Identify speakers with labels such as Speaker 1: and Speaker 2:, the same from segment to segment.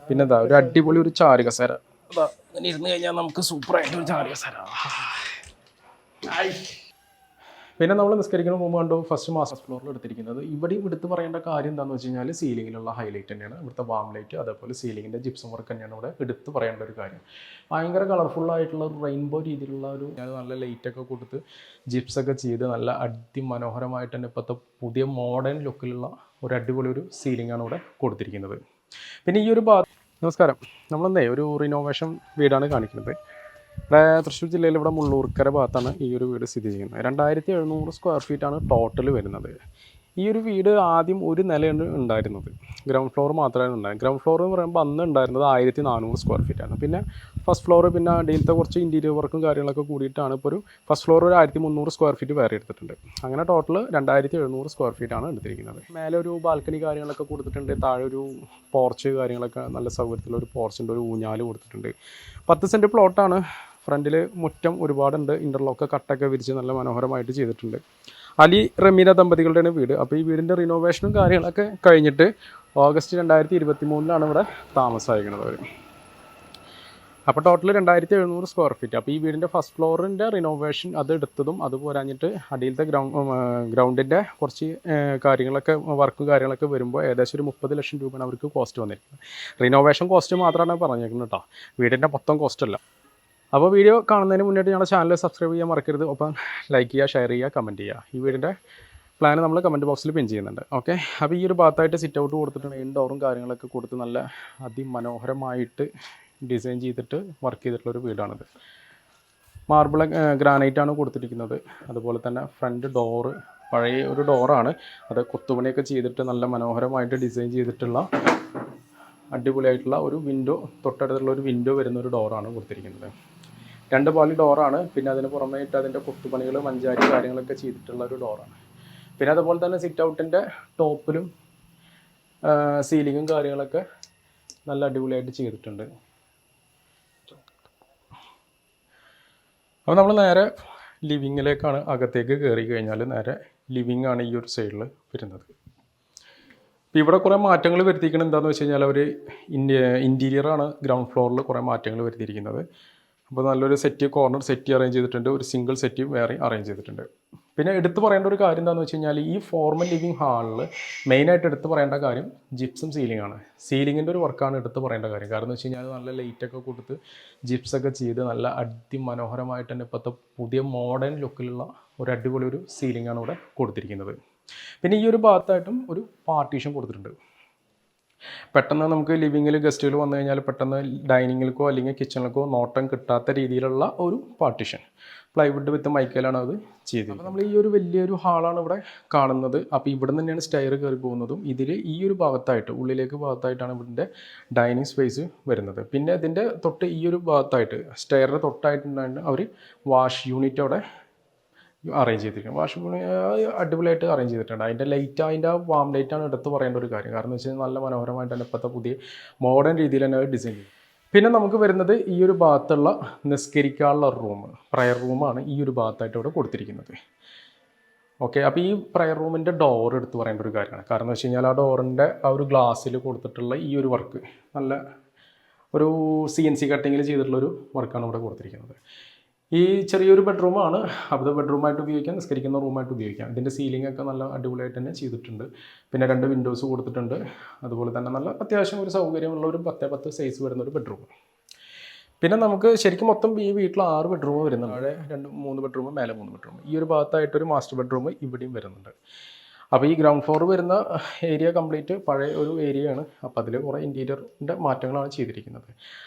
Speaker 1: പിന്നെ എന്താ ഒരു അടിപൊളി ഒരു ചാരു കസേര. അതാ ഇങ്ങനെ ഇരുന്ന് കഴിഞ്ഞാൽ നമുക്ക് സൂപ്പറായിട്ട് ഒരു ചാരു കസേര. പിന്നെ നമ്മൾ നിസ്കരിക്കുന്ന മുമ്പ് കണ്ടു ഫസ്റ്റ് മാസ്റ്റർ ഫ്ലോറിൽ എടുത്തിരിക്കുന്നത്. ഇവിടെയും എടുത്ത് പറയേണ്ട കാര്യം എന്താണെന്ന് വെച്ച് കഴിഞ്ഞാൽ സീലിങ്ങിലുള്ള ഹൈലൈറ്റ് തന്നെയാണ് ഇവിടുത്തെ വാം ലൈറ്റ്, അതേപോലെ സീലിങ്ങിൻ്റെ ജിപ്സം വർക്ക് തന്നെയാണ് ഇവിടെ എടുത്ത് പറയേണ്ട ഒരു കാര്യം. ഭയങ്കര കളർഫുള്ളായിട്ടുള്ള ഒരു റെയിൻബോ രീതിയിലുള്ള ഒരു നല്ല ലൈറ്റൊക്കെ കൊടുത്ത് ജിപ്സൊക്കെ ചെയ്ത് നല്ല അതിമനോഹരമായിട്ട് തന്നെ ഇപ്പോഴത്തെ പുതിയ മോഡേൺ ലുക്കിലുള്ള ഒരു അടിപൊളി ഒരു സീലിംഗാണ് ഇവിടെ കൊടുത്തിരിക്കുന്നത്. പിന്നെ ഈ ഒരു നമസ്കാരം, നമ്മളെന്നേ ഒരു റിനോവേഷൻ വീടാണ് കാണിക്കുന്നത്. ഇവിടെ തൃശ്ശൂർ ജില്ലയിൽ ഇവിടെ മുള്ളൂർക്കര ഭാഗത്താണ് ഈ ഒരു വീട് സ്ഥിതി ചെയ്യുന്നത്. 2700 സ്ക്വയർ ഫീറ്റാണ് ടോട്ടൽ വരുന്നത്. ഈ ഒരു വീട് ആദ്യം ഒരു നിലയാണ് ഉണ്ടായിരുന്നത്, ഗ്രൗണ്ട് ഫ്ലോർ മാത്രമാണ് ഉണ്ടായിരുന്നത്. ഗ്രൗണ്ട് ഫ്ലോർ എന്ന് പറയുമ്പോൾ അന്ന് ഉണ്ടായിരുന്നത് 1400 സ്ക്വയർ ഫീറ്റാണ്. പിന്നെ ഫസ്റ്റ് ഫ്ലോർ പിന്നെ അടിയിലത്തെ കുറച്ച് ഇൻറ്റീരിയർ വർക്കും കാര്യങ്ങളൊക്കെ കൂടിയിട്ടാണ് ഇപ്പോൾ ഒരു ഫസ്റ്റ് ഫ്ലോർ ഒരു 1300 സ്ക്വയർ ഫീറ്റ് വേറെ എടുത്തിട്ടുണ്ട്. അങ്ങനെ ടോട്ടൽ 2700 സ്ക്വയർ ഫീറ്റാണ് എടുത്തിരിക്കുന്നത്. മേലെ ഒരു ബാൽക്കണി കാര്യങ്ങളൊക്കെ കൊടുത്തിട്ടുണ്ട്, താഴെ ഒരു പോർച്ച് കാര്യങ്ങളൊക്കെ നല്ല സൗകര്യത്തിലൊരു പോർച്ചിൻ്റെ ഒരു ഊഞ്ഞാൽ കൊടുത്തിട്ടുണ്ട്. 10 സെൻറ്റ് പ്ലോട്ടാണ്. ഫ്രണ്ടിൽ മുറ്റം ഒരുപാടുണ്ട്, ഇൻ്റർലോക്ക് കട്ടൊക്കെ വിരിച്ച് നല്ല മനോഹരമായിട്ട് ചെയ്തിട്ടുണ്ട്. അലി റമീന ദമ്പതികളുടെയാണ് വീട്. അപ്പോൾ ഈ വീടിൻ്റെ റിനോവേഷനും കാര്യങ്ങളൊക്കെ കഴിഞ്ഞിട്ട് ഓഗസ്റ്റ് 2023 ഇവിടെ താമസമായിരിക്കുന്നത് അവർ. അപ്പോൾ ടോട്ടൽ 2700 സ്ക്വയർ ഫീറ്റ്. അപ്പോൾ ഈ വീടിൻ്റെ ഫസ്റ്റ് ഫ്ലോറിൻ്റെ റിനോവേഷൻ അത് എടുത്തതും അത് പോരാഞ്ഞിട്ട് അടിയിലത്തെ ഗ്രൗണ്ടിൻ്റെ കുറച്ച് കാര്യങ്ങളൊക്കെ വർക്ക് കാര്യങ്ങളൊക്കെ വരുമ്പോൾ ഏകദേശം ഒരു 30 ലക്ഷം രൂപയാണ് അവർക്ക് കോസ്റ്റ് വന്നിരിക്കുന്നത്. റിനോവേഷൻ കോസ്റ്റ് മാത്രമാണ് പറഞ്ഞേക്കുന്നത് കേട്ടോ, വീടിൻ്റെ മൊത്തം കോസ്റ്റ് അല്ല. അപ്പോൾ വീഡിയോ കാണുന്നതിന് മുന്നേറ്റ് ഞങ്ങളുടെ ചാനൽ സബ്സ്ക്രൈബ് ചെയ്യാൻ മറക്കരുത്. ഒപ്പം ലൈക്ക് ചെയ്യുക, ഷെയർ ചെയ്യുക, കമൻറ്റ് ചെയ്യുക. ഈ വീടിൻ്റെ പ്ലാൻ നമ്മൾ കമൻറ്റ് ബോക്സിൽ പിൻ ചെയ്യുന്നുണ്ട്. ഓക്കെ, അപ്പോൾ ഈ ഒരു ഭാഗത്തായിട്ട് സിറ്റ് ഔട്ട് കൊടുത്തിട്ടുണ്ട്, ഇൻഡോറും കാര്യങ്ങളൊക്കെ കൊടുത്ത് നല്ല അതിമനോഹരമായിട്ട് ഡിസൈൻ ചെയ്തിട്ട് വർക്ക് ചെയ്തിട്ടുള്ളൊരു വീടാണിത്. മാർബിൾ ഗ്രാനൈറ്റാണ് കൊടുത്തിരിക്കുന്നത്. അതുപോലെ തന്നെ ഫ്രണ്ട് ഡോറ് പഴയ ഒരു ഡോറാണ്, അത് കൊത്തുപണിയൊക്കെ ചെയ്തിട്ട് നല്ല മനോഹരമായിട്ട് ഡിസൈൻ ചെയ്തിട്ടുള്ള അടിപൊളിയായിട്ടുള്ള ഒരു വിൻഡോ, തൊട്ടടുത്തുള്ള ഒരു വിൻഡോ വരുന്ന ഒരു ഡോറാണ് കൊടുത്തിരിക്കുന്നത്. 2 പാളി ഡോറാണ്. പിന്നെ അതിന് പുറമേയിട്ട് അതിൻ്റെ കൊത്തുപണികൾ മഞ്ചാരി കാര്യങ്ങളൊക്കെ ചെയ്തിട്ടുള്ള ഒരു ഡോറാണ്. പിന്നെ അതുപോലെ തന്നെ സിറ്റ് ഔട്ടിൻ്റെ ടോപ്പിലും സീലിങ്ങും കാര്യങ്ങളൊക്കെ നല്ല അടിപൊളിയായിട്ട് ചെയ്തിട്ടുണ്ട്. അപ്പോൾ നമ്മൾ നേരെ ലിവിങ്ങിലേക്കാണ്, അകത്തേക്ക് കയറി കഴിഞ്ഞാൽ നേരെ ലിവിങ് ആണ് ഈ ഒരു സൈഡിൽ വരുന്നത്. ഇപ്പോൾ ഇവിടെ കുറേ മാറ്റങ്ങൾ വരുത്തിയിരിക്കുന്നത് എന്താണെന്ന് വെച്ച് കഴിഞ്ഞാൽ അവർ ഇൻറ്റീരിയറാണ് ഗ്രൗണ്ട് ഫ്ലോറിൽ കുറേ മാറ്റങ്ങൾ വരുത്തിയിരിക്കുന്നത്. അപ്പോൾ നല്ലൊരു കോർണർ സെറ്റ് അറേഞ്ച് ചെയ്തിട്ടുണ്ട്, ഒരു സിംഗിൾ സെറ്റ് വേറെ അറേഞ്ച് ചെയ്തിട്ടുണ്ട്. പിന്നെ എടുത്തു പറയേണ്ട ഒരു കാര്യം എന്താണെന്ന് വെച്ച് കഴിഞ്ഞാൽ ഈ ഫോർമൽ ലിവിങ് ഹാളിൽ മെയിനായിട്ട് എടുത്ത് പറയേണ്ട കാര്യം ജിപ്സം സീലിംഗ് ആണ്. സീലിങ്ങിൻ്റെ ഒരു വർക്കാണ് എടുത്ത് പറയേണ്ട കാര്യം. കാരണം എന്ന് വെച്ച് കഴിഞ്ഞാൽ നല്ല ലൈറ്റൊക്കെ കൊടുത്ത് ജിപ്സൊക്കെ ചെയ്ത് നല്ല അതിമനോഹരമായിട്ട് തന്നെ ഇപ്പോഴത്തെ പുതിയ മോഡേൺ ലുക്കിലുള്ള ഒരു അടിപൊളി ഒരു സീലിംഗാണ് ഇവിടെ കൊടുത്തിരിക്കുന്നത്. പിന്നെ ഈ ഒരു ഭാഗത്തായിട്ടും ഒരു പാർട്ടീഷൻ കൊടുത്തിട്ടുണ്ട്. പെട്ടെന്ന് നമുക്ക് ലിവിങ്ങിൽ ഗസ്റ്റുകൾ വന്നു കഴിഞ്ഞാൽ പെട്ടെന്ന് ഡൈനിങ്ങിലേക്കോ അല്ലെങ്കിൽ കിച്ചണിലേക്കോ നോട്ടം കിട്ടാത്ത രീതിയിലുള്ള ഒരു പാർട്ടീഷൻ പ്ലൈവുഡ് വിത്ത് മൈക്കയിലാണ് അത് ചെയ്തത്. അപ്പോൾ നമ്മൾ ഈ ഒരു വലിയൊരു ഹാളാണ് ഇവിടെ കാണുന്നത്. അപ്പോൾ ഇവിടെ നിന്ന് തന്നെയാണ് സ്റ്റെയർ കയറി പോകുന്നതും. ഇതിൽ ഈ ഒരു ഭാഗത്തായിട്ട് ഉള്ളിലേക്ക് ഭാഗത്തായിട്ടാണ് ഇതിൻ്റെ ഡൈനിങ് സ്പേസ് വരുന്നത്. പിന്നെ ഇതിൻ്റെ തൊട്ട് ഈ ഒരു ഭാഗത്തായിട്ട് സ്റ്റെയറിൻ്റെ തൊട്ടായിട്ടുണ്ടായിട്ട് അവർ വാഷ് യൂണിറ്റ് അവിടെ അറേഞ്ച് ചെയ്തിരിക്കുന്നത്. വാഷ് അടിപൊളിയായിട്ട് അറേഞ്ച് ചെയ്തിട്ടുണ്ട്. അതിൻ്റെ ലൈറ്റ്, അതിൻ്റെ വാം ലൈറ്റാണ് എടുത്ത് പറയേണ്ട ഒരു കാര്യം. കാരണം എന്ന് വെച്ച് കഴിഞ്ഞാൽ നല്ല മനോഹരമായിട്ട് തന്നെ ഇപ്പോഴത്തെ പുതിയ മോഡേൺ രീതിയിൽ തന്നെ ഡിസൈൻ ചെയ്യും. പിന്നെ നമുക്ക് വരുന്നത് ഈ ഒരു ഭാഗത്തുള്ള നിസ്കരിക്കാനുള്ള റൂം, പ്രയർ റൂമാണ് ഈ ഒരു ഭാഗത്തായിട്ട് ഇവിടെ കൊടുത്തിരിക്കുന്നത്. ഓക്കെ, അപ്പോൾ ഈ പ്രയർ റൂമിൻ്റെ ഡോർ എടുത്ത് പറയേണ്ട ഒരു കാര്യമാണ്. കാരണം എന്ന് വെച്ച് കഴിഞ്ഞാൽ ആ ഡോറിൻ്റെ ആ ഒരു ഗ്ലാസ്സിൽ കൊടുത്തിട്ടുള്ള ഈ ഒരു വർക്ക് നല്ല ഒരു CNC കട്ടിങ്ങിൽ ചെയ്തിട്ടുള്ളൊരു വർക്കാണ് ഇവിടെ കൊടുത്തിരിക്കുന്നത്. ഈ ചെറിയൊരു ബെഡ്റൂമാണ്, അത് ബെഡ്റൂമായിട്ട് ഉപയോഗിക്കാം, നിസ്കരിക്കുന്ന റൂമായിട്ട് ഉപയോഗിക്കാം. ഇതിൻ്റെ സീലിംഗ് ഒക്കെ നല്ല അടിപൊളിയായിട്ട് തന്നെ ചെയ്തിട്ടുണ്ട്. പിന്നെ 2 വിൻഡോസ് കൊടുത്തിട്ടുണ്ട്. അതുപോലെ തന്നെ നല്ല അത്യാവശ്യം ഒരു സൗകര്യമുള്ള ഒരു 10x10 സൈസ് വരുന്ന ഒരു ബെഡ്റൂം. പിന്നെ നമുക്ക് ശരിക്കും മൊത്തം ഈ വീട്ടിൽ 6 ബെഡ്റൂം വരുന്നുണ്ട്. അവിടെ 3 ബെഡ്റൂം, മേലെ 3 ബെഡ്റൂം. ഈ ഒരു ഭാഗത്തായിട്ടൊരു മാസ്റ്റർ ബെഡ്റൂം ഇവിടെയും വരുന്നുണ്ട്. അപ്പോൾ ഈ ഗ്രൗണ്ട് ഫ്ലോർ വരുന്ന ഏരിയ കംപ്ലീറ്റ് പഴയ ഒരു ഏരിയയാണ്. അപ്പോൾ അതിൽ കുറേ ഇൻറ്റീരിയറിൻ്റെ മാറ്റങ്ങളാണ് ചെയ്തിരിക്കുന്നത്.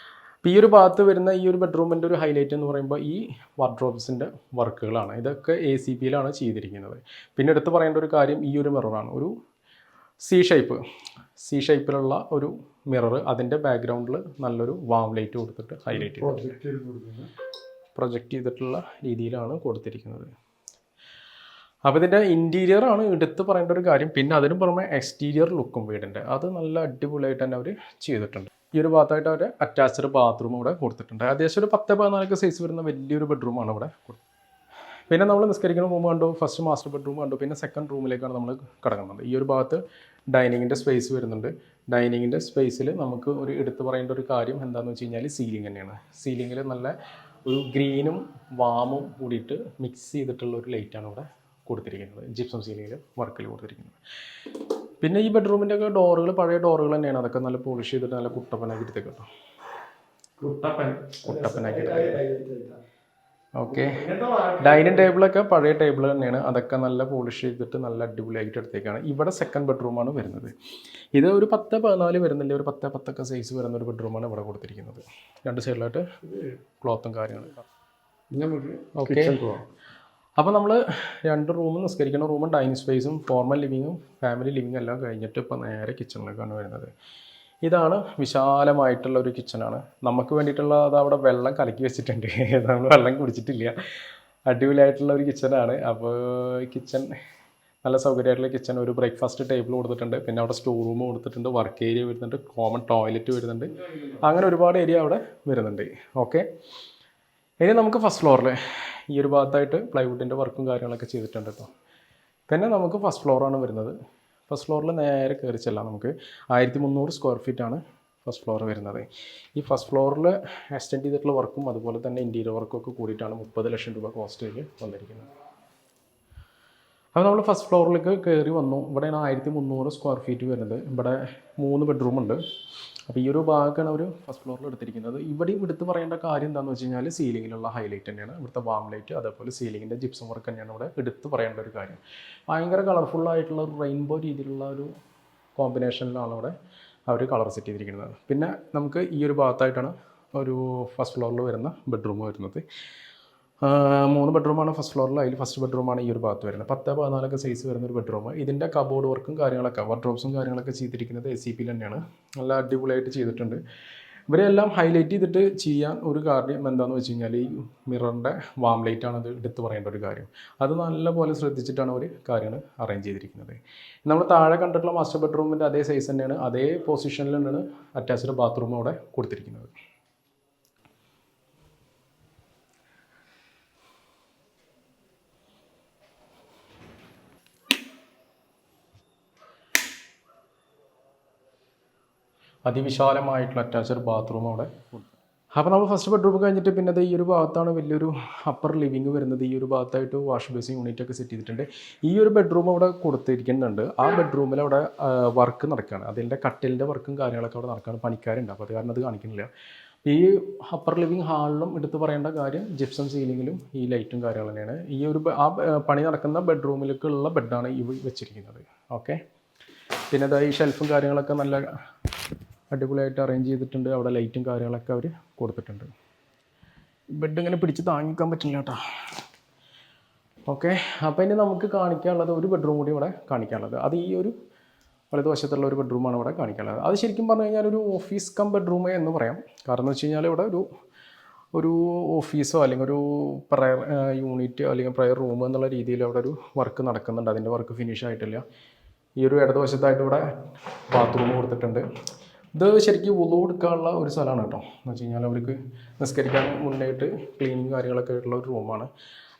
Speaker 1: അപ്പോൾ ഈ ഒരു ഭാഗത്ത് വരുന്ന ഈ ഒരു ബെഡ്റൂമിൻ്റെ ഒരു ഹൈലൈറ്റ് എന്ന് പറയുമ്പോൾ ഈ വാർഡ്രോബ്സിൻ്റെ വർക്കുകളാണ്. ഇതൊക്കെ ACPയിലാണ് ചെയ്തിരിക്കുന്നത്. പിന്നെ എടുത്ത് പറയേണ്ട ഒരു കാര്യം ഈ ഒരു മിററാണ്. ഒരു സി ഷേപ്പിലുള്ള ഒരു മിറർ, അതിൻ്റെ ബാക്ക്ഗ്രൗണ്ടിൽ നല്ലൊരു വാം ലൈറ്റ് കൊടുത്തിട്ട് ഹൈലൈറ്റ് പ്രൊജക്റ്റ് ചെയ്തിട്ടുള്ള രീതിയിലാണ് കൊടുത്തിരിക്കുന്നത്. അപ്പോൾ ഇതിൻ്റെ ഇൻറ്റീരിയറാണ് എടുത്ത് പറയേണ്ട ഒരു കാര്യം. പിന്നെ അതിന് പുറമെ എക്സ്റ്റീരിയർ ലുക്കും വീടിൻ്റെ അത് നല്ല അടിപൊളിയായിട്ട് തന്നെ അവർ ചെയ്തിട്ടുണ്ട്. ഈ ഒരു ഭാഗത്തായിട്ട് അവർ അറ്റാച്ച്ഡ് ബാത്റൂം ഇവിടെ കൊടുത്തിട്ടുണ്ട്. ഏകദേശം ഒരു 10x14 സൈസ് വരുന്ന വലിയൊരു ബെഡ്റൂമാണ് ഇവിടെ. പിന്നെ നമ്മൾ നിസ്കരിക്കുന്ന റൂം കണ്ടു, ഫസ്റ്റ് മാസ്റ്റർ ബെഡ്റൂം കണ്ടു. പിന്നെ സെക്കൻഡ് റൂമിലേക്കാണ് നമ്മൾ കിടക്കുന്നത്. ഈ ഒരു ഭാഗത്ത് ഡൈനിങ്ങിൻ്റെ സ്പേസ് വരുന്നുണ്ട്. ഡൈനിങ്ങിൻ്റെ സ്പേസിൽ നമുക്ക് ഒരു എടുത്തു പറയേണ്ട ഒരു കാര്യം എന്താണെന്ന് വെച്ച് കഴിഞ്ഞാൽ സീലിംഗ് തന്നെയാണ്. സീലിങ്ങിൽ നല്ല ഒരു ഗ്രീനും വാമും കൂടിയിട്ട് മിക്സ് ചെയ്തിട്ടുള്ള ഒരു ലൈറ്റാണ് ഇവിടെ കൊടുത്തിരിക്കുന്നത്. ജിപ്സം സീലിങ്ങിൽ വർക്കിൽ കൊടുത്തിരിക്കുന്നത്. പിന്നെ ഈ ബെഡ്റൂമിൻ്റെ ഒക്കെ ഡോറുകൾ പഴയ ഡോറുകൾ തന്നെയാണ്. അതൊക്കെ നല്ല പോളിഷ് ചെയ്തിട്ട് നല്ല കുട്ടപ്പനാക്കി എടുത്തേക്ക് കേട്ടോ. കുട്ടപ്പനാക്കി ഓക്കെ. ഡൈനിങ് ടേബിളൊക്കെ പഴയ ടേബിൾ തന്നെയാണ്. അതൊക്കെ നല്ല പോളിഷ് ചെയ്തിട്ട് നല്ല അടിപൊളിയായിട്ട് എടുത്തേക്കാണ്. ഇവിടെ സെക്കൻഡ് ബെഡ്റൂമാണ് വരുന്നത്. ഇത് ഒരു 10-14 വരുന്നില്ല, ഒരു 10-10 സൈസ് വരുന്ന ഒരു ബെഡ്റൂമാണ് ഇവിടെ കൊടുത്തിരിക്കുന്നത്. രണ്ട് സൈഡിലായിട്ട് ക്ലോത്തും കാര്യങ്ങളും. ഓക്കെ. അപ്പോൾ നമ്മൾ 2 റൂമും നിസ്കരിക്കുന്ന റൂമും ഡൈനിങ് സ്പേസും ഫോർമൽ ലിവിങ്ങും ഫാമിലി ലിവിങ്ങും എല്ലാം കഴിഞ്ഞിട്ട് ഇപ്പോൾ നേരെ കിച്ചണിലേക്കാണ് വരുന്നത്. ഇതാണ് വിശാലമായിട്ടുള്ള ഒരു കിച്ചണാണ്. നമുക്ക് വേണ്ടിയിട്ടുള്ള അത് അവിടെ വെള്ളം കലക്കി വെച്ചിട്ടുണ്ട്. നമ്മൾ വെള്ളം കുടിച്ചിട്ടില്ല. അടിപൊളിയായിട്ടുള്ള ഒരു കിച്ചണാണ്. അപ്പോൾ കിച്ചൺ നല്ല സൗകര്യമായിട്ടുള്ള കിച്ചൺ. ഒരു ബ്രേക്ക്ഫാസ്റ്റ് ടേബിൾ കൊടുത്തിട്ടുണ്ട്. പിന്നെ അവിടെ സ്റ്റോർ റൂം കൊടുത്തിട്ടുണ്ട്, വർക്ക് ഏരിയ വരുന്നുണ്ട്, കോമൺ ടോയ്ലറ്റ് വരുന്നുണ്ട്. അങ്ങനെ ഒരുപാട് ഏരിയ അവിടെ വരുന്നുണ്ട്. ഓക്കെ. ഇനി നമുക്ക് ഫസ്റ്റ് ഫ്ലോറിൽ ഈ ഒരു ഭാഗത്തായിട്ട് പ്ലൈവുഡിൻ്റെ വർക്കും കാര്യങ്ങളൊക്കെ ചെയ്തിട്ടുണ്ട് കേട്ടോ. പിന്നെ നമുക്ക് ഫസ്റ്റ് ഫ്ലോറാണ് വരുന്നത്. ഫസ്റ്റ് ഫ്ലോറിൽ നേരെ കയറി ചെല്ലാം. നമുക്ക് 1300 സ്ക്വയർ ഫീറ്റാണ് ഫസ്റ്റ് ഫ്ലോർ വരുന്നത്. ഈ ഫസ്റ്റ് ഫ്ലോറിൽ എക്സ്റ്റെൻഡ് ചെയ്തിട്ടുള്ള വർക്കും അതുപോലെ തന്നെ ഇൻറ്റീരിയർ വർക്കും ഒക്കെ കൂടിയിട്ടാണ് 30 ലക്ഷം രൂപ കോസ്റ്റിൽ വന്നിരിക്കുന്നത്. അപ്പോൾ നമ്മൾ ഫസ്റ്റ് ഫ്ലോറിലേക്ക് കയറി വന്നു. ഇവിടെയാണ് 1300 സ്ക്വയർ ഫീറ്റ് വരുന്നത്. ഇവിടെ 3 ബെഡ്റൂമുണ്ട്. അപ്പോൾ ഈ ഒരു ഭാഗമാണ് ഒരു ഫസ്റ്റ് ഫ്ലോറിൽ എടുത്തിരിക്കുന്നത്. ഇവിടെയും എടുത്ത് പറയേണ്ട കാര്യം എന്താണെന്ന് വെച്ച് കഴിഞ്ഞാൽ സീലിങ്ങിലുള്ള ഹൈലൈറ്റ് തന്നെയാണ്. ഇവിടുത്തെ വാം ലൈറ്റ് അതേപോലെ സീലിങ്ങിൻ്റെ ജിപ്സം വർക്ക് തന്നെയാണ് ഇവിടെ എടുത്ത് പറയേണ്ട ഒരു കാര്യം. ഭയങ്കര കളർഫുള്ളായിട്ടുള്ള ഒരു റെയിൻബോ രീതിയിലുള്ള ഒരു കോമ്പിനേഷനിലാണ് ഇവിടെ അവർ കളർ സെറ്റ് ചെയ്തിരിക്കുന്നത്. പിന്നെ നമുക്ക് ഈ ഒരു ഭാഗത്തായിട്ടാണ് ഒരു ഫസ്റ്റ് ഫ്ലോറിൽ വരുന്ന ബെഡ്റൂം വരുന്നത്. 3 ബെഡ്റൂമാണ് ഫസ്റ്റ് ഫ്ലോറിൽ. അതിൽ ഫസ്റ്റ് ബെഡ്റൂമാണ് ഈ ഒരു ഭാഗത്ത് വരുന്നത്. 10-14 സൈസ് വരുന്ന ഒരു ബെഡ്റൂം. ഇതിൻ്റെ കബോർഡ് വർക്കും കാര്യങ്ങളൊക്കെ വാർഡ്രോബ്സും കാര്യങ്ങളൊക്കെ ചെയ്തിരിക്കുന്നത് SCP തന്നെയാണ്. നല്ല അടിപൊളിയായിട്ട് ചെയ്തിട്ടുണ്ട്. ഇവരെല്ലാം ഹൈലൈറ്റ് ചെയ്തിട്ട് ചെയ്യാൻ ഒരു കാര്യം എന്താണെന്ന് വെച്ച് കഴിഞ്ഞാൽ ഈ മിററിൻ്റെ വാം ലൈറ്റാണ് അത് എടുത്ത് പറയേണ്ട ഒരു കാര്യം. അത് നല്ലപോലെ ശ്രദ്ധിച്ചിട്ടാണ് ഒരു കാര്യങ്ങൾ അറേഞ്ച് ചെയ്തിരിക്കുന്നത്. നമ്മൾ താഴെ കണ്ടിട്ടുള്ള മാസ്റ്റർ ബെഡ്റൂമിൻ്റെ അതേ സൈസ് തന്നെയാണ്, അതേ പൊസിഷനിൽ തന്നെയാണ് അറ്റാച്ച്ഡ് ബാത്റൂം അവിടെ കൊടുത്തിരിക്കുന്നത്. അതിവിശാലമായിട്ടുള്ള അറ്റാച്ച്ഡ് ബാത്റൂം അവിടെ. അപ്പോൾ നമ്മൾ ഫസ്റ്റ് ബെഡ്റൂം കഴിഞ്ഞിട്ട് പിന്നെ ഈ ഒരു ഭാഗത്താണ് വലിയൊരു അപ്പർ ലിവിങ് വരുന്നത്. ഈ ഒരു ഭാഗത്തായിട്ട് വാഷ് ബേസിൻ യൂണിറ്റൊക്കെ സെറ്റ് ചെയ്തിട്ടുണ്ട്. ഈ ഒരു ബെഡ്റൂം അവിടെ കൊടുത്തിരിക്കുന്നുണ്ട്. ആ ബെഡ്റൂമിൽ അവിടെ വർക്ക് നടക്കുകയാണ്. അതിൻ്റെ കട്ടിലിൻ്റെ വർക്കും കാര്യങ്ങളൊക്കെ അവിടെ നടക്കുകയാണ്. പണിക്കാരുണ്ട്. അപ്പോൾ അത് കാരണം അത് കാണിക്കുന്നില്ല. ഈ അപ്പർ ലിവിങ് ഹാളിലും എടുത്ത് പറയേണ്ട കാര്യം ജിപ്സം സീലിങ്ങിലും ഈ ലൈറ്റും കാര്യങ്ങൾ തന്നെയാണ്. ഈ ഒരു പണി നടക്കുന്ന ബെഡ്റൂമിലേക്കുള്ള ബെഡാണ് ഈ വെച്ചിരിക്കുന്നത്. ഓക്കെ. പിന്നെ ഈ ഷെൽഫും കാര്യങ്ങളൊക്കെ നല്ല അടിപൊളിയായിട്ട് അറേഞ്ച് ചെയ്തിട്ടുണ്ട്. അവിടെ ലൈറ്റും കാര്യങ്ങളൊക്കെ അവർ കൊടുത്തിട്ടുണ്ട്. ബെഡ് ഇങ്ങനെ പിടിച്ച് താങ്ങിക്കാൻ പറ്റില്ല കേട്ടോ. ഓക്കെ. അപ്പോൾ ഇനി നമുക്ക് കാണിക്കാനുള്ളത് ഒരു ബെഡ്റൂം കൂടി ഇവിടെ കാണിക്കാനുള്ളത്. അത് ഈ ഒരു വലതുവശത്തുള്ള ഒരു ബെഡ്റൂമാണ് ഇവിടെ കാണിക്കാനുള്ളത്. അത് ശരിക്കും പറഞ്ഞു കഴിഞ്ഞാൽ ഒരു ഓഫീസ് കം ബെഡ്റൂം എന്ന് പറയാം. കാരണം എന്ന് വെച്ച് കഴിഞ്ഞാൽ ഇവിടെ ഒരു ഓഫീസോ അല്ലെങ്കിൽ ഒരു പ്രയർ യൂണിറ്റ് അല്ലെങ്കിൽ പ്രയർ റൂം എന്നുള്ള രീതിയിൽ അവിടെ ഒരു വർക്ക് നടക്കുന്നുണ്ട്. അതിൻ്റെ വർക്ക് ഫിനിഷ് ആയിട്ടില്ല. ഈ ഒരു ഇടതുവശത്തായിട്ട് ഇവിടെ ബാത്റൂം കൊടുത്തിട്ടുണ്ട്. ഇത് ശരിക്കും വുളു എടുക്കാനുള്ള ഒരു സ്ഥലമാണ് കേട്ടോ. എന്ന് വെച്ച് കഴിഞ്ഞാൽ അവർക്ക് നിസ്കരിക്കാൻ മുന്നേയിട്ട് ക്ലീനിങ് കാര്യങ്ങളൊക്കെ ആയിട്ടുള്ള ഒരു റൂമാണ്.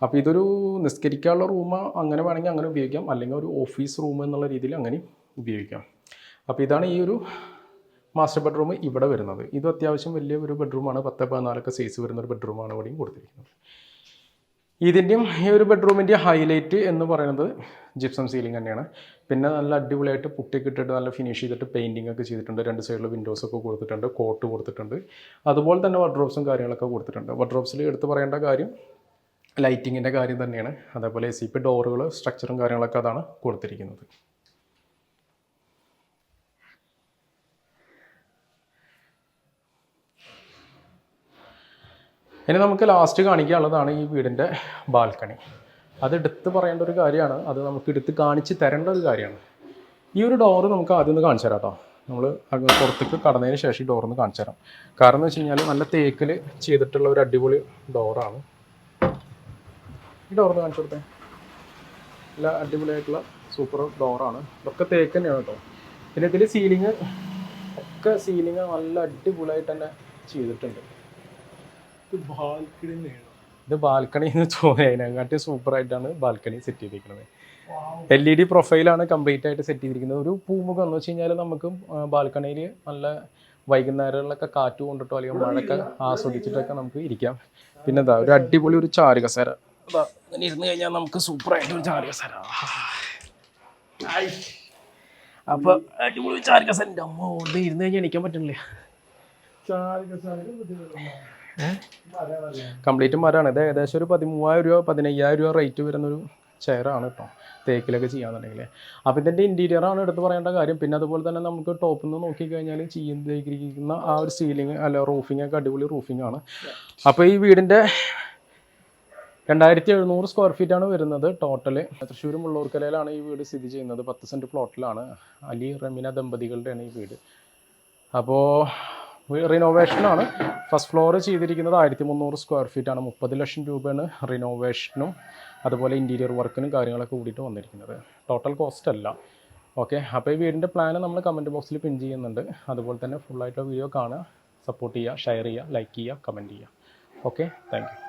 Speaker 1: അപ്പോൾ ഇതൊരു നിസ്കരിക്കാനുള്ള റൂം അങ്ങനെ വേണമെങ്കിൽ അങ്ങനെ ഉപയോഗിക്കാം, അല്ലെങ്കിൽ ഒരു ഓഫീസ് റൂം എന്നുള്ള രീതിയിൽ അങ്ങനെ ഉപയോഗിക്കാം. അപ്പോൾ ഇതാണ് ഈ ഒരു മാസ്റ്റർ ബെഡ്റൂം ഇവിടെ വരുന്നത്. ഇത് അത്യാവശ്യം വലിയ ഒരു ബെഡ്റൂമാണ്. 10-14 സൈസ് വരുന്ന ഒരു ബെഡ്റൂമാണ് ഇവിടെയും കൊടുത്തിരിക്കുന്നത്. ഇതിൻ്റെയും ഈ ഒരു ബെഡ്റൂമിൻ്റെ ഹൈലൈറ്റ് എന്ന് പറയുന്നത് ജിപ്സം സീലിംഗ് തന്നെയാണ്. പിന്നെ നല്ല അടിപൊളിയായിട്ട് പുട്ടിയൊക്കെ ഇട്ടിട്ട് നല്ല ഫിനിഷ് ചെയ്തിട്ട് പെയിൻറ്റിംഗ് ഒക്കെ ചെയ്തിട്ടുണ്ട്. 2 സൈഡിൽ വിൻഡോസൊക്കെ കൊടുത്തിട്ടുണ്ട്, കോട്ട് കൊടുത്തിട്ടുണ്ട്. അതുപോലെ തന്നെ വാർഡ്രോബ്സും കാര്യങ്ങളൊക്കെ കൊടുത്തിട്ടുണ്ട്. വാർഡ്രോബ്സിൽ എടുത്ത് പറയേണ്ട കാര്യം ലൈറ്റിങ്ങിൻ്റെ കാര്യം തന്നെയാണ്. അതേപോലെ SCP ഡോറുകൾ സ്ട്രക്ചറും കാര്യങ്ങളൊക്കെ അതാണ് കൊടുത്തിരിക്കുന്നത്. ഇനി നമുക്ക് ലാസ്റ്റ് കാണിക്കാനുള്ളതാണ് ഈ വീടിൻ്റെ ബാൽക്കണി. അത് എടുത്ത് പറയേണ്ട ഒരു കാര്യമാണ്. അത് നമുക്ക് എടുത്ത് കാണിച്ച് തരേണ്ട ഒരു കാര്യമാണ്. ഈ ഒരു ഡോറ് നമുക്ക് ആദ്യം ഒന്ന് കാണിച്ചു തരാം കേട്ടോ. നമ്മൾ പുറത്തേക്ക് കടന്നതിന് ശേഷം ഈ ഡോറൊന്ന് കാണിച്ചു തരാം. കാരണം എന്ന് വെച്ച് കഴിഞ്ഞാൽ നല്ല തേക്കിൽ ചെയ്തിട്ടുള്ള ഒരു അടിപൊളി ഡോറാണ്. ഈ ഡോറൊന്ന് കാണിച്ചു കൊടുത്തേ. നല്ല അടിപൊളിയായിട്ടുള്ള സൂപ്പർ ഡോറാണ്. ഇതൊക്കെ തേക്ക് തന്നെയാണ് കേട്ടോ. പിന്നെ ഇതിൽ സീലിങ് നല്ല അടിപൊളിയായിട്ട് തന്നെ ചെയ്തിട്ടുണ്ട്. ഇത് ബാൽക്കണി എന്ന് തോന്നി. അതിനെക്കാട്ടി സൂപ്പറായിട്ടാണ് ബാൽക്കണി സെറ്റ് ചെയ്തിരിക്കുന്നത്. LED പ്രൊഫൈലാണ് കംപ്ലീറ്റ് ആയിട്ട് സെറ്റ് ചെയ്തിരിക്കുന്നത്. ഒരു പൂമുഖം എന്ന് വെച്ച് കഴിഞ്ഞാൽ നമുക്ക് ബാൽക്കണിയിൽ നല്ല വൈകുന്നേരങ്ങളിലൊക്കെ കാറ്റ് കൊണ്ടിട്ടോ അല്ലെങ്കിൽ മഴയൊക്കെ ആസ്വദിച്ചിട്ടൊക്കെ നമുക്ക് ഇരിക്കാം. പിന്നെ എന്താ ഒരു അടിപൊളി ഒരു ചാരു കസേര, അങ്ങനെ ഇരുന്ന് കഴിഞ്ഞാൽ നമുക്ക് സൂപ്പറായിട്ട് ഒരു ചാരു കസേര. അപ്പോൾ അടിപൊളി ചാരു കസേര. എൻ്റെ അമ്മ കൊണ്ട് ഇരുന്ന് കഴിഞ്ഞാൽ എണീക്കാൻ പറ്റണില്ല. കംപ്ലീറ്റ് മരമാണ്. ഇത് ഏകദേശം ഒരു 13,000 രൂപ 15,000 രൂപ റേറ്റ് വരുന്നൊരു ചെയറാണ് കേട്ടോ, തേക്കിലൊക്കെ ചെയ്യാന്നുണ്ടെങ്കിൽ. അപ്പോൾ ഇതിൻ്റെ ഇൻറ്റീരിയറാണ് എടുത്ത് പറയേണ്ട കാര്യം. പിന്നെ അതുപോലെ തന്നെ നമുക്ക് ടോപ്പിൽ നിന്ന് നോക്കിക്കഴിഞ്ഞാൽ ചെയ്യുന്ന ആ ഒരു സീലിംഗ് അല്ല റൂഫിംഗ് ഒക്കെ അടിപൊളി റൂഫിംഗ് ആണ്. അപ്പോൾ ഈ വീടിൻ്റെ 2700 സ്ക്വയർ ഫീറ്റാണ് വരുന്നത് ടോട്ടൽ. തൃശ്ശൂർ മുള്ളൂർക്കലയിലാണ് ഈ വീട് സ്ഥിതി ചെയ്യുന്നത്. 10 സെൻറ്റ് പ്ലോട്ടിലാണ്. അലി റമീന ദമ്പതികളുടെയാണ് ഈ വീട്. അപ്പോൾ റിനോവേഷനാണ്. ഫസ്റ്റ് ഫ്ലോർ ചെയ്തിരിക്കുന്നത് 1300 സ്ക്വയർ ഫീറ്റാണ്. 30 ലക്ഷം രൂപയാണ് റിനോവേഷനും അതുപോലെ ഇൻറ്റീരിയർ വർക്കിനും കാര്യങ്ങളൊക്കെ കൂടിയിട്ട് വന്നിരിക്കുന്നത്. ടോട്ടൽ കോസ്റ്റ് അല്ല. ഓക്കെ, അപ്പോൾ ഈ വീടിൻ്റെ പ്ലാൻ നമ്മൾ കമൻറ്റ് ബോക്സിൽ പിൻ ചെയ്യുന്നുണ്ട്. അതുപോലെ തന്നെ ഫുള്ളായിട്ടുള്ള വീഡിയോ കാണുക, സപ്പോർട്ട് ചെയ്യുക, ഷെയർ ചെയ്യുക, ലൈക്ക് ചെയ്യുക, കമൻറ്റ് ചെയ്യുക. Okay, thank you.